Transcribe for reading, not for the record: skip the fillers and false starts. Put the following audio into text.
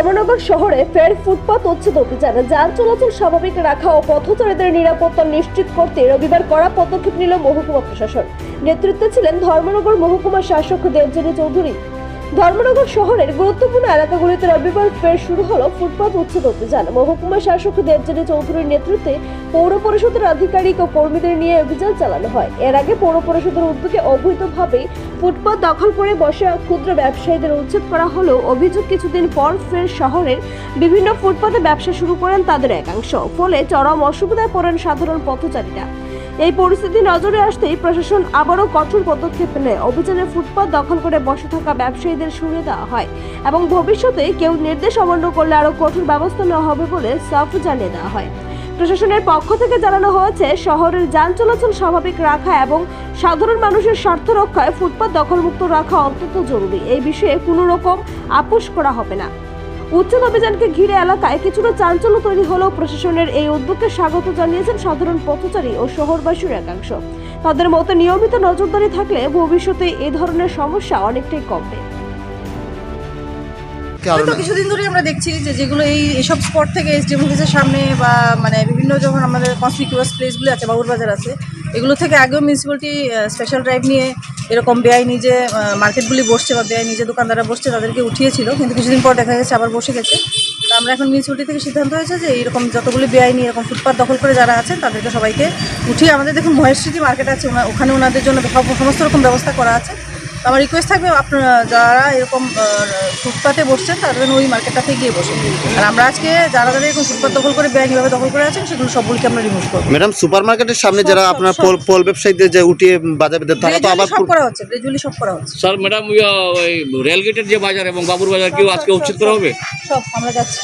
ধর্মনগর শহরে ফের ফুটপাত উচ্ছেদ অভিযান, যান চলাচল স্বাভাবিক রাখা ও পথচারীদের নিরাপত্তা নিশ্চিত করতে রবিবার কড়া পদক্ষেপ নিল মহকুমা প্রশাসন। নেতৃত্বে ছিলেন ধর্মনগর মহকুমা শাসক দেবযানী চৌধুরী। ধর্মনগর শহরের গুরুত্বপূর্ণ এলাকাগুলিতে রবিবার ফের শুরু হলো ফুটপাত উচ্ছেদ অভিযান। মহকুমা শাসক দেবযানী চৌধুরীর নেতৃত্বে পৌর পরিষদের আধিকারিক ও কর্মীদের নিয়ে অভিযান চালানো হয়। এর আগে পৌর পরিষদের উদ্যোগে অবৈধভাবে ফুটপাত দখল করে বসে ক্ষুদ্র ব্যবসায়ীদের উচ্ছেদ করা হলেও অভিযোগ কিছুদিন পর ফের শহরের বিভিন্ন ফুটপাতে ব্যবসা শুরু করেন তাদের একাংশ। ফলে চরম অসুবিধায় পড়েন সাধারণ পথচারীরা। এই পরিস্থিতি নজরে আসতেই প্রশাসন আবারও কঠোর পদক্ষেপ নেয়। অভিযানে ফুটপাত দখল করে বসে থাকা ব্যবসায়ীদের সরিয়ে দেওয়া হয় এবং ভবিষ্যতে কেউ নির্দেশ অমান্য করলে আরও কঠোর ব্যবস্থা নেওয়া হবে বলে সাফ জানিয়ে দেওয়া হয়। প্রশাসনের পক্ষ থেকে জানানো হয়েছে, শহরের যান চলাচল স্বাভাবিক রাখা এবং সাধারণ মানুষের স্বার্থ রক্ষায় ফুটপাত দখলমুক্ত রাখা অত্যন্ত জরুরি। এই বিষয়ে কোনো রকম আপোষ করা হবে না। উচ্ছেদ অভিযানকে ঘিরে এলাকায় কিছুটা চাঞ্চল্য তৈরি হলেও প্রশাসনের এই উদ্যোগকে স্বাগত জানিয়েছেন সাধারণ পথচারী ও শহরবাসীর একাংশ। তাদের মতে নিয়মিত নজরদারি থাকলে ভবিষ্যতে এই ধরনের সমস্যা অনেকটাই কমবে। তো কিছুদিন ধরে আমরা দেখছি যে যেগুলো এইসব স্পট থেকে এসডিএম অফিসের সামনে বা মানে বিভিন্ন যখন আমাদের কনসপিকুয়াস প্লেসগুলো আছে, বাবুর বাজার আছে, এগুলো থেকে আগেও মিউনিসিপ্যালিটি স্পেশাল ড্রাইভ নিয়ে এরকম বেআইনি যে মার্কেটগুলি বসছে বা বেআইনি যে দোকানদাররা বসছে তাদেরকে উঠিয়েছিল, কিন্তু কিছুদিন পর দেখা গেছে আবার বসে গেছে। তো আমরা এখন মিউনিসিপ্যালিটি থেকে সিদ্ধান্ত হয়েছে যে এইরকম যতগুলি বেআইনি এরকম ফুটপাত দখল করে যারা আছেন তাদেরকে সবাইকে উঠিয়ে, আমাদের দেখুন মহেশস্মৃতি মার্কেট আছে, ওখানে ওনাদের জন্য সমস্ত রকম ব্যবস্থা করা আছে। তো আমার রিকোয়েস্ট থাকবে আপনারা যারা এরকম ফুটপাতে বসছেন তাদের ওই মার্কেটটাতে গিয়ে বসুন। আর আমরা আজকে যারা যারা এরকম ফুটপাত দখল করে বেআইনিভাবে দখল করে আছেন সেগুলো সবগুলিকে আমরা রিমুভ করবো। ম্যাডাম, সুপার মার্কেটের সামনে যারা আপনার ফল ব্যবসায়ীদের যে উঠিয়ে বাজার তারা তো আবার সব করা হচ্ছে, গ্রাজুয়ালি সব করা হচ্ছে। স্যার ম্যাডাম, ওই রেলগেটের যে বাজার এবং বাবুর বাজার কেউ আজকে উচ্ছেদ করা হবে? সব আমরা যাচ্ছি।